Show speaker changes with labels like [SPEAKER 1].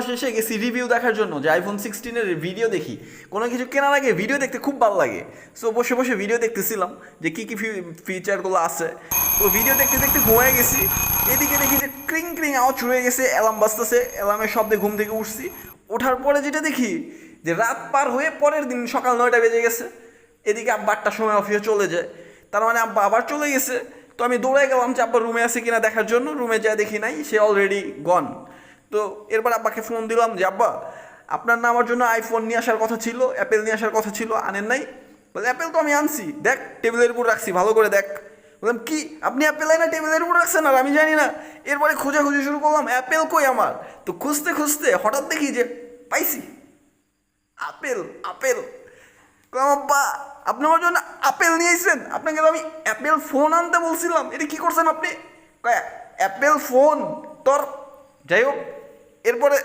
[SPEAKER 1] শেষে গেছি রিভিউ দেখার জন্য, যে আইফোন 16-এর ভিডিও দেখি। কোনো কিছু কেনার আগে ভিডিও দেখতে খুব ভালো লাগে। সো বসে বসে ভিডিও দেখতেছিলাম যে কী কী ফিচারগুলো আছে। তো ভিডিও দেখতে দেখতে ঘুমায় গেছি। এদিকে দেখি যে ক্রিং ক্রিং আওয়াজ শুরু হয়ে গেছে, অ্যালার্ম বাজতেছে। অ্যালার্মের শব্দে ঘুম থেকে উঠছি। ওঠার পরে যেটা দেখি যে রাত পার হয়ে পরের দিন সকাল 9টা বেজে গেছে। এদিকে আব্বা 8টার সময় অফিসে চলে যায়, তার মানে আব্বা আবার চলে গেছে। তো আমি দৌড়ে গেলাম যে আব্বা রুমে আছে কিনা দেখার জন্য। রুমে যা দেখি নাই, সে অলরেডি গন। তো এরপর আব্বাকে ফোন দিলাম যে আব্বা, আপনার না আমার জন্য আইফোন নিয়ে আসার কথা ছিল, অ্যাপেল নিয়ে আসার কথা ছিল, আনেন নাই? বলে অ্যাপেল তো আমি আনছি, দেখ টেবিলের উপর রাখছি, ভালো করে দেখ। বললাম কি, আপনি অ্যাপেল না টেবিলের উপর রাখছেন আর আমি জানি না? এরপরে খোঁজাখুঁজি শুরু করলাম, অ্যাপেল কই আমার। তো খুঁজতে খুঁজতে হঠাৎ দেখি যে পাইছি আপেল। আপেল আব্বা, আপনি আমার জন্য আপেল নিয়ে এসেছেন? আপনাকে তো আমি অ্যাপেল ফোন আনতে বলছিলাম, এটা কি করছেন আপনি? অ্যাপেল ফোন তোর। যাই হোক, এরপরে